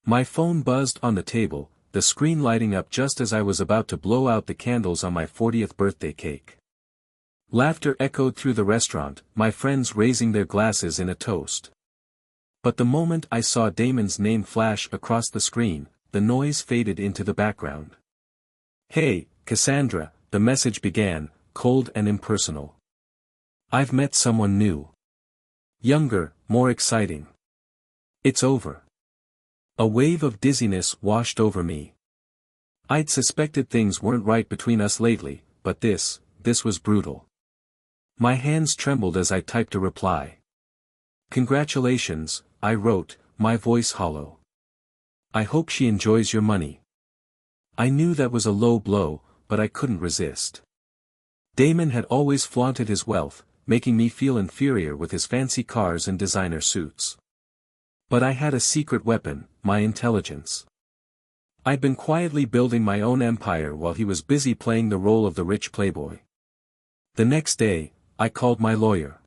My phone buzzed on the table, the screen lighting up just as I was about to blow out the candles on my 40th birthday cake. Laughter echoed through the restaurant, my friends raising their glasses in a toast. But the moment I saw Damon's name flash across the screen, the noise faded into the background. "Hey, Cassandra," the message began, cold and impersonal. "I've met someone new. Younger, more exciting. It's over." A wave of dizziness washed over me. I'd suspected things weren't right between us lately, but this was brutal. My hands trembled as I typed a reply. "Congratulations," I wrote, my voice hollow. "I hope she enjoys your money." I knew that was a low blow, but I couldn't resist. Damon had always flaunted his wealth, making me feel inferior with his fancy cars and designer suits. But I had a secret weapon, my intelligence. I'd been quietly building my own empire while he was busy playing the role of the rich playboy. The next day, I called my lawyer.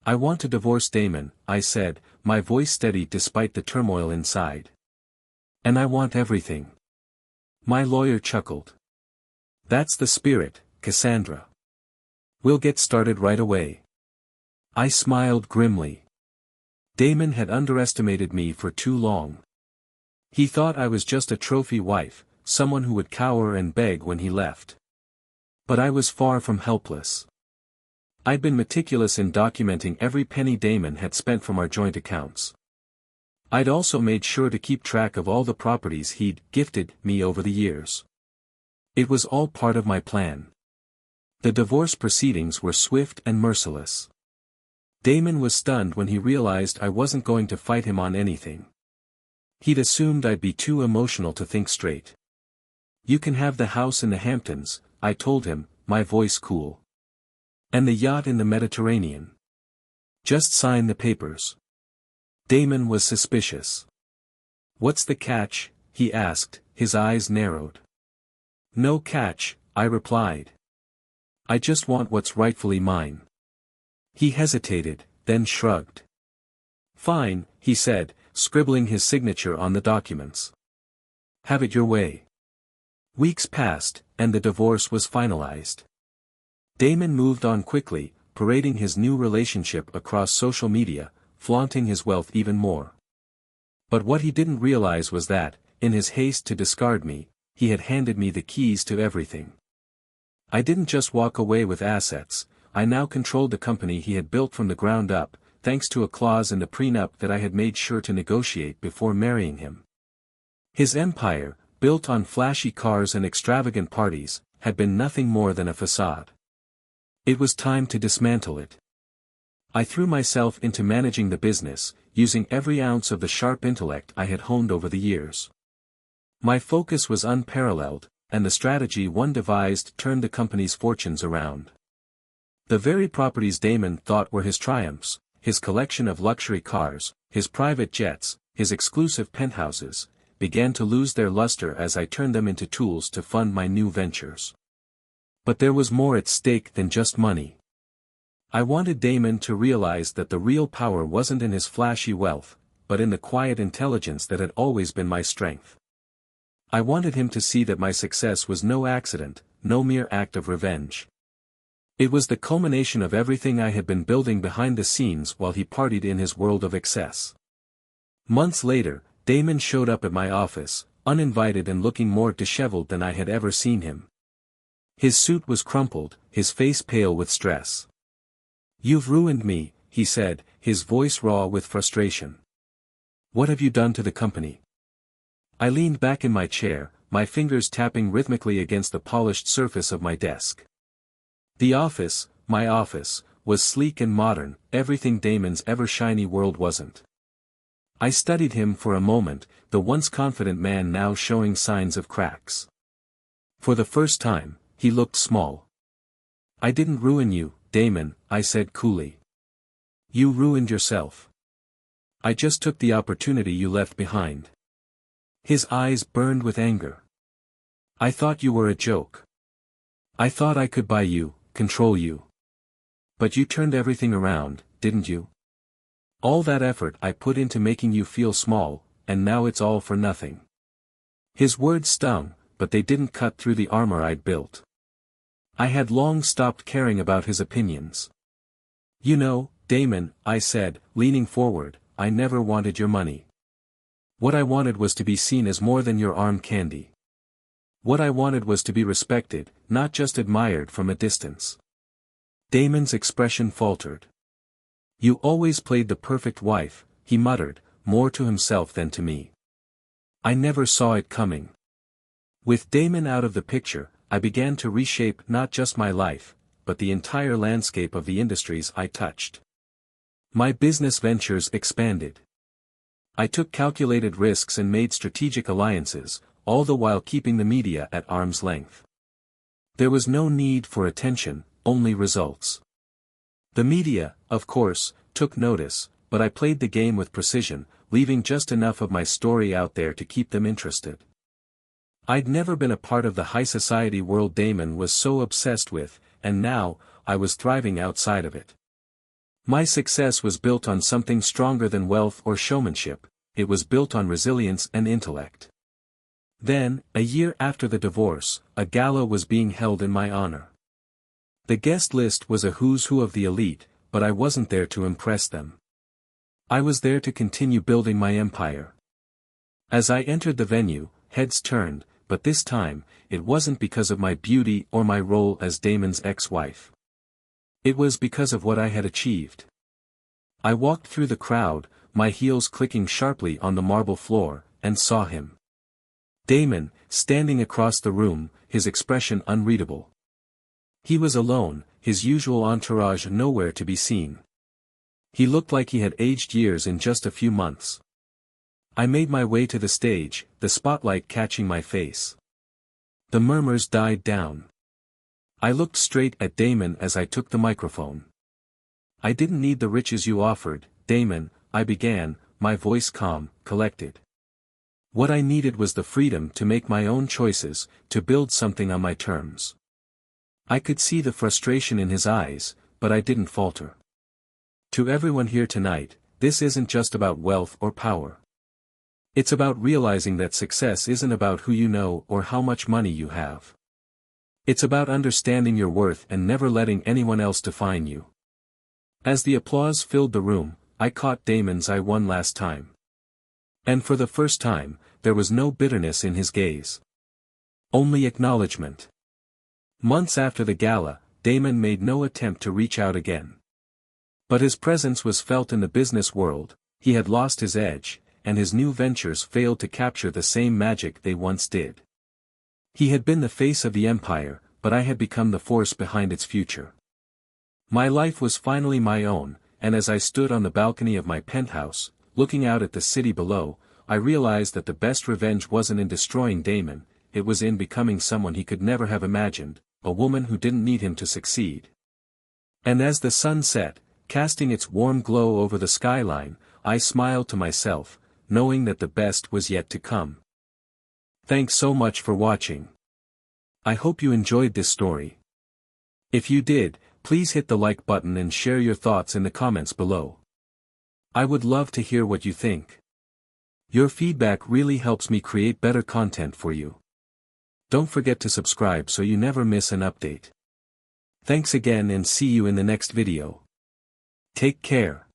"I want to divorce Damon," I said, my voice steady despite the turmoil inside. "And I want everything." My lawyer chuckled. "That's the spirit, Cassandra. We'll get started right away." I smiled grimly. Damon had underestimated me for too long. He thought I was just a trophy wife, someone who would cower and beg when he left. But I was far from helpless. I'd been meticulous in documenting every penny Damon had spent from our joint accounts. I'd also made sure to keep track of all the properties he'd gifted me over the years. It was all part of my plan. The divorce proceedings were swift and merciless. Damon was stunned when he realized I wasn't going to fight him on anything. He'd assumed I'd be too emotional to think straight. "You can have the house in the Hamptons," I told him, my voice cool. "And the yacht in the Mediterranean. Just sign the papers." Damon was suspicious. "What's the catch?" he asked, his eyes narrowed. "No catch," I replied. "I just want what's rightfully mine." He hesitated, then shrugged. "Fine," he said, scribbling his signature on the documents. "Have it your way." Weeks passed, and the divorce was finalized. Damon moved on quickly, parading his new relationship across social media, flaunting his wealth even more. But what he didn't realize was that, in his haste to discard me, he had handed me the keys to everything. I didn't just walk away with assets, I now controlled the company he had built from the ground up, thanks to a clause in the prenup that I had made sure to negotiate before marrying him. His empire, built on flashy cars and extravagant parties, had been nothing more than a facade. It was time to dismantle it. I threw myself into managing the business, using every ounce of the sharp intellect I had honed over the years. My focus was unparalleled, and the strategy one devised turned the company's fortunes around. The very properties Damon thought were his triumphs, his collection of luxury cars, his private jets, his exclusive penthouses, began to lose their luster as I turned them into tools to fund my new ventures. But there was more at stake than just money. I wanted Damon to realize that the real power wasn't in his flashy wealth, but in the quiet intelligence that had always been my strength. I wanted him to see that my success was no accident, no mere act of revenge. It was the culmination of everything I had been building behind the scenes while he partied in his world of excess. Months later, Damon showed up at my office, uninvited and looking more disheveled than I had ever seen him. His suit was crumpled, his face pale with stress. "You've ruined me," he said, his voice raw with frustration. "What have you done to the company?" I leaned back in my chair, my fingers tapping rhythmically against the polished surface of my desk. The office, my office, was sleek and modern, everything Damon's ever-shiny world wasn't. I studied him for a moment, the once confident man now showing signs of cracks. For the first time, he looked small. "I didn't ruin you, Damon," I said coolly. "You ruined yourself. I just took the opportunity you left behind." His eyes burned with anger. "I thought you were a joke. I thought I could buy you, control you. But you turned everything around, didn't you? All that effort I put into making you feel small, and now it's all for nothing. His words stung, but they didn't cut through the armor I'd built. I had long stopped caring about his opinions. You know, Damon, I said, leaning forward, I never wanted your money. What I wanted was to be seen as more than your arm candy. What I wanted was to be respected, not just admired from a distance. Damon's expression faltered. You always played the perfect wife, he muttered, more to himself than to me. I never saw it coming. With Damon out of the picture, I began to reshape not just my life, but the entire landscape of the industries I touched. My business ventures expanded. I took calculated risks and made strategic alliances, all the while keeping the media at arm's length. There was no need for attention, only results. The media, of course, took notice, but I played the game with precision, leaving just enough of my story out there to keep them interested. I'd never been a part of the high society world Damon was so obsessed with, and now, I was thriving outside of it. My success was built on something stronger than wealth or showmanship, it was built on resilience and intellect. Then, a year after the divorce, a gala was being held in my honor. The guest list was a who's who of the elite, but I wasn't there to impress them. I was there to continue building my empire. As I entered the venue, heads turned, but this time, it wasn't because of my beauty or my role as Damon's ex-wife. It was because of what I had achieved. I walked through the crowd, my heels clicking sharply on the marble floor, and saw him. Damon, standing across the room, his expression unreadable. He was alone, his usual entourage nowhere to be seen. He looked like he had aged years in just a few months. I made my way to the stage, the spotlight catching my face. The murmurs died down. I looked straight at Damon as I took the microphone. I didn't need the riches you offered, Damon, I began, my voice calm, collected. What I needed was the freedom to make my own choices, to build something on my terms. I could see the frustration in his eyes, but I didn't falter. To everyone here tonight, this isn't just about wealth or power. It's about realizing that success isn't about who you know or how much money you have. It's about understanding your worth and never letting anyone else define you. As the applause filled the room, I caught Damon's eye one last time. And for the first time, there was no bitterness in his gaze. Only acknowledgement. Months after the gala, Damon made no attempt to reach out again. But his presence was felt in the business world, he had lost his edge, and his new ventures failed to capture the same magic they once did. He had been the face of the empire, but I had become the force behind its future. My life was finally my own, and as I stood on the balcony of my penthouse, looking out at the city below, I realized that the best revenge wasn't in destroying Damon, it was in becoming someone he could never have imagined, a woman who didn't need him to succeed. And as the sun set, casting its warm glow over the skyline, I smiled to myself, knowing that the best was yet to come. Thanks so much for watching. I hope you enjoyed this story. If you did, please hit the like button and share your thoughts in the comments below. I would love to hear what you think. Your feedback really helps me create better content for you. Don't forget to subscribe so you never miss an update. Thanks again and see you in the next video. Take care.